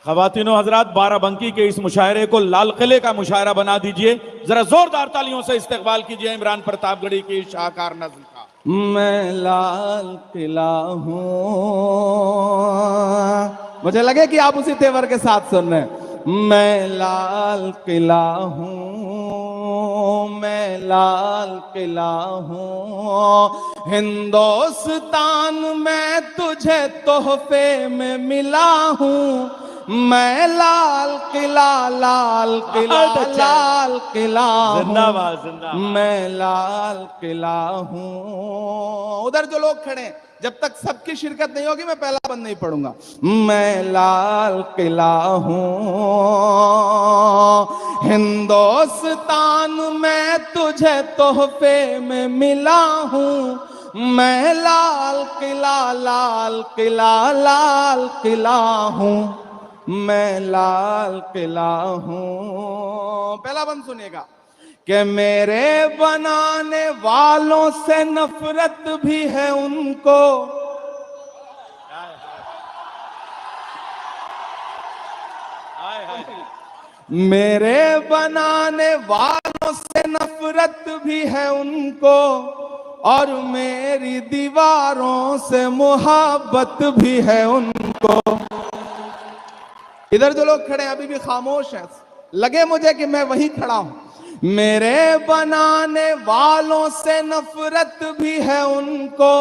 ख़वातीनो हजरात, बाराबंकी के इस मुशायरे को लाल किले का मुशायरा बना दीजिए। जरा जोरदार तालियों से इस्तकबाल कीजिए इमरान प्रतापगढ़ी की शाहकार नज़्म का। मैं लाल किला हूँ, मुझे लगे कि आप उसी तेवर के साथ सुन रहे हैं। मैं लाल किला हूँ, मैं लाल किला हूँ, हिंदुस्तान में तुझे तोहफे में मिला हूँ। मैं लाल किला, लाल किला, लाल किला जिंदाबाद जिंदाबाद। मैं लाल किला हूँ। उधर जो लोग खड़े हैं, जब तक सबकी शिरकत नहीं होगी मैं पहला बंद नहीं पढ़ूंगा। मैं लाल किला हूँ, हिंदुस्तान में तुझे तोहफे में मिला हूँ। मैं लाल किला, लाल किला, लाल किला हूँ, मैं लाल किला हूँ। पहला बंद सुनिएगा कि मेरे बनाने वालों से नफरत भी है उनको, मेरे बनाने वालों से नफरत भी है उनको, और मेरी दीवारों से मोहब्बत भी है उनको। इधर जो लोग खड़े हैं अभी भी खामोश हैं, लगे मुझे कि मैं वहीं खड़ा हूं। मेरे बनाने वालों से नफरत भी है उनको,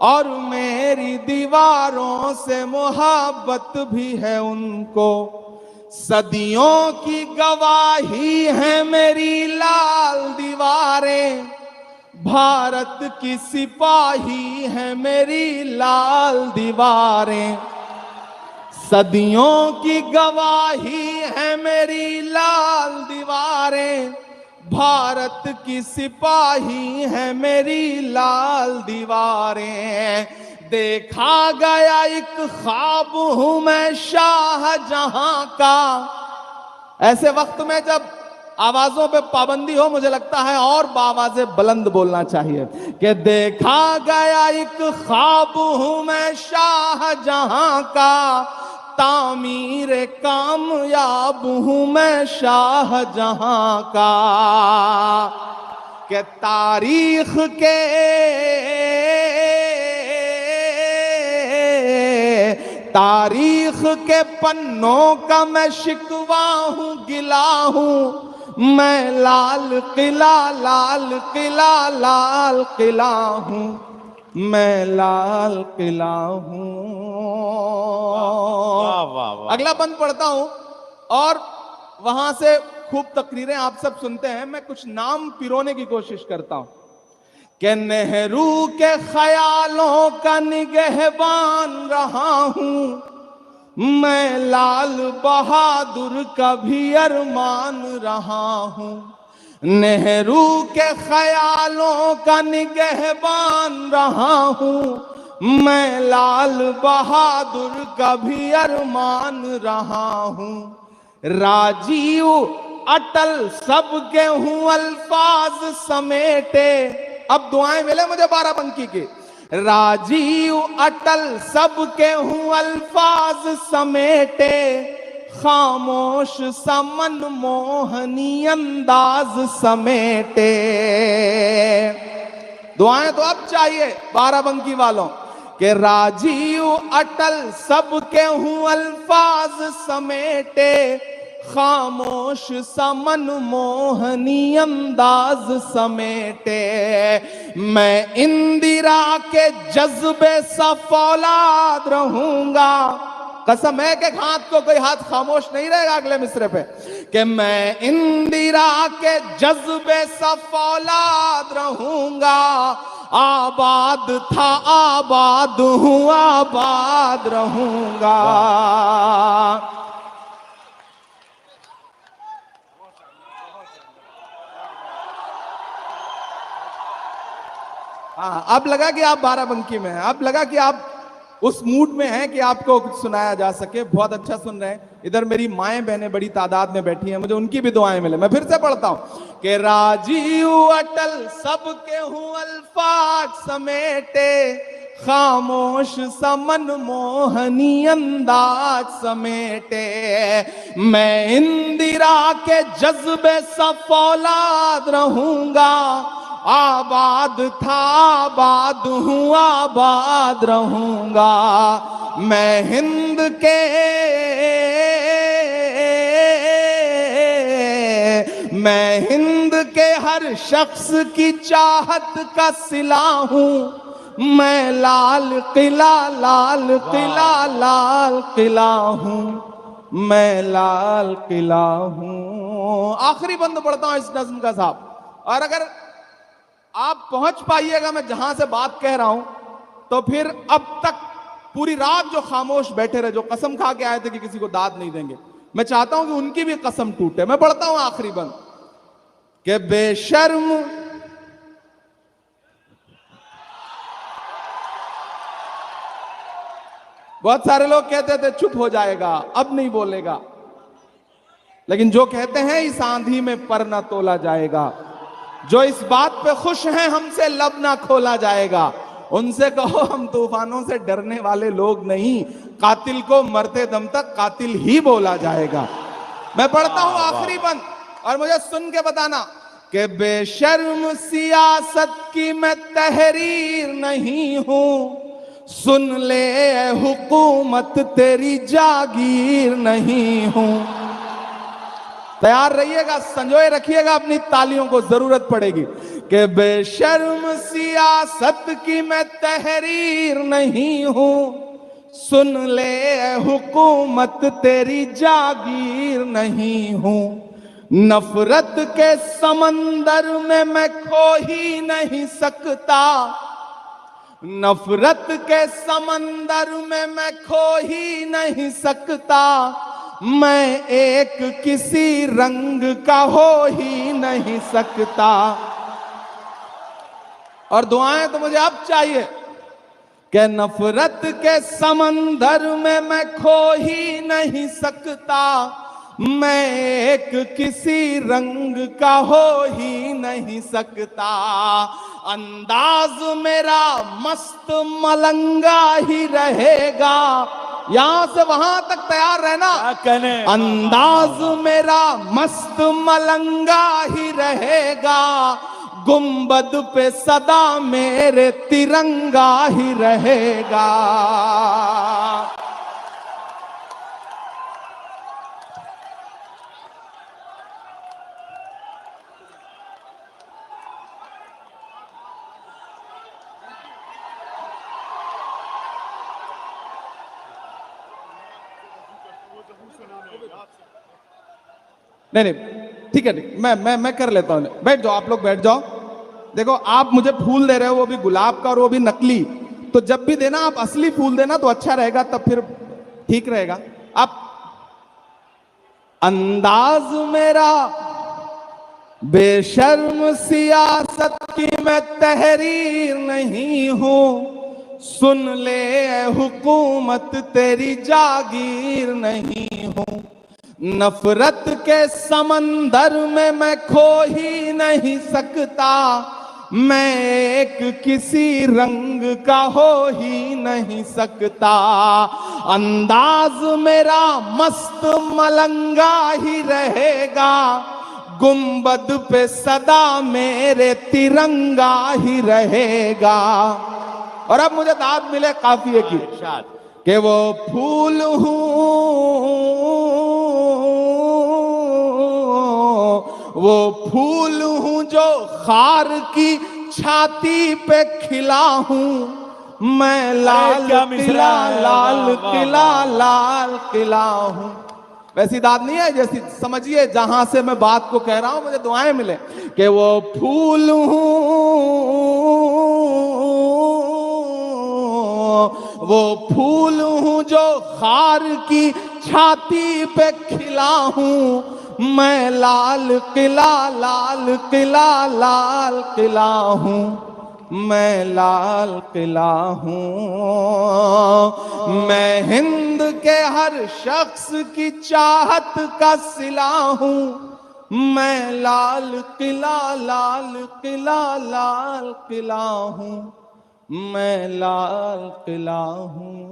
और मेरी दीवारों से मोहब्बत भी है उनको। सदियों की गवाही है मेरी लाल दीवारें, भारत की सिपाही है मेरी लाल दीवारें। सदियों की गवाही है मेरी लाल दीवारें, भारत की सिपाही है मेरी लाल दीवारें। देखा गया एक ख्वाब हूं मैं शाहजहां का। ऐसे वक्त में जब आवाजों पे पाबंदी हो, मुझे लगता है और बावाज़े बुलंद बोलना चाहिए कि देखा गया एक ख्वाब हूं मैं शाहजहां का, तामीर कामयाब हूं मैं शाहजहां का। कि तारीख के पन्नों का मैं शिकवा हूं, गिला हूं। मैं लाल किला, लाल किला, लाल किला हूं, मैं लाल किला हूं। अगला बंद पढ़ता हूं और वहां से खूब तकरीरें आप सब सुनते हैं। मैं कुछ नाम पिरोने की कोशिश करता हूं कि नेहरू के ख्यालों का निगहबान रहा हूं, मैं लाल बहादुर का भी अरमान रहा हूं। नेहरू के ख्यालों का निगहबान रहा हूं, मैं लाल बहादुर का भी अरमान रहा हूं। राजीव अटल सबके हूं अल्फाज समेटे। अब दुआएं मिले मुझे बाराबंकी की। राजीव अटल सबके हूं अल्फाज समेटे, खामोश समन मोहनी अंदाज समेटे। दुआएं तो अब चाहिए बाराबंकी वालों कि राजीव अटल सबके हूं अल्फाज समेटे, खामोश समन मोहनी अंदाज समेटे। मैं इंदिरा के जज्बे सा फौलाद रहूंगा। कसम है कि हाथ को कोई हाथ खामोश नहीं रहेगा अगले मिसरे पे कि मैं इंदिरा के जज्बे सा फौलाद रहूंगा। आबाद था आबाद हूं, आबाद रहूंगा। हाँ, अब लगा कि आप बाराबंकी में हैं, अब लगा कि आप उस मूड में हैं कि आपको कुछ सुनाया जा सके। बहुत अच्छा सुन रहे हैं। इधर मेरी माएं बहनें बड़ी तादाद में बैठी हैं, मुझे उनकी भी दुआएं मिले। मैं फिर से पढ़ता हूं कि राजीव अटल सबके हूं अल्फाज समेटे, खामोश समन मोहनी अंदाज समेटे। मैं इंदिरा के जज्बे सा फौलाद रहूंगा, आबाद था आबाद हूँ आबाद रहूंगा। मैं हिंद के हर शख्स की चाहत का सिला हूं। मैं लाल किला लाल किला लाल किला हूं, मैं लाल किला हूं। आखिरी बंद पढ़ता हूं इस नज्म का साहब, और अगर आप पहुंच पाइएगा मैं जहां से बात कह रहा हूं, तो फिर अब तक पूरी रात जो खामोश बैठे रहे, जो कसम खा के आए थे कि किसी को दाद नहीं देंगे, मैं चाहता हूं कि उनकी भी कसम टूटे। मैं पढ़ता हूं आखिरी बंद कि बेशर्म बहुत सारे लोग कहते थे चुप हो जाएगा, अब नहीं बोलेगा, लेकिन जो कहते हैं इस आंधी में पर न तोला जाएगा, जो इस बात पे खुश हैं हमसे लब ना खोला जाएगा, उनसे कहो हम तूफानों से डरने वाले लोग नहीं, कातिल को मरते दम तक कातिल ही बोला जाएगा। मैं पढ़ता हूं आखिरी बंद, और मुझे सुन के बताना कि बेशर्म सियासत की मैं तहरीर नहीं हूं, सुन ले हुकूमत तेरी जागीर नहीं हूं। तैयार रहिएगा, संजोए रखिएगा अपनी तालियों को, जरूरत पड़ेगी। कि बेशर्म सियासत की मैं तहरीर नहीं हूं, सुन ले हुकूमत तेरी जागीर नहीं हूं। नफरत के समंदर में मैं खो ही नहीं सकता, नफरत के समंदर में मैं खो ही नहीं सकता, मैं एक किसी रंग का हो ही नहीं सकता। और दुआएं तो मुझे अब चाहिए कि नफरत के समंदर में मैं खो ही नहीं सकता, मैं एक किसी रंग का हो ही नहीं सकता। अंदाज मेरा मस्त मलंगा ही रहेगा, यहां से वहां तक तैयार रहना। अंदाज मेरा मस्त मलंगा ही रहेगा, गुंबद पे सदा मेरे तिरंगा ही रहेगा। नहीं ठीक है, नहीं मैं कर लेता हूं। बैठ जाओ, आप लोग बैठ जाओ। देखो आप मुझे फूल दे रहे हो, वो भी गुलाब का और वो भी नकली, तो जब भी देना आप असली फूल देना तो अच्छा रहेगा, तब फिर ठीक रहेगा। आप अंदाज मेरा बेशर्म सियासत की मैं तहरीर नहीं हूं, सुन ले हुकूमत तेरी जागीर नहीं हूं। नफरत के समंदर में मैं खो ही नहीं सकता, मैं एक किसी रंग का हो ही नहीं सकता। अंदाज मेरा मस्त मलंगा ही रहेगा, गुंबद पे सदा मेरे तिरंगा ही रहेगा। और अब मुझे दाद मिले काफिए की कि वो फूल हूं, वो फूल हूं जो खार की छाती पे खिला हूं, मैं लाल किला लाल किला लाल किला हूं। वैसी दाद नहीं है जैसी, समझिए जहां से मैं बात को कह रहा हूं, मुझे दुआएं मिले कि वो फूल हूं, वो फूल हूं जो खार की छाती पे खिला हूं, मैं लाल किला लाल किला लाल किला हूं, मैं लाल किला हूं। मैं हिंद के हर शख्स की चाहत का सिला हूं, मैं लाल किला लाल किला लाल किला हूं, मैं लाल किला हूँ।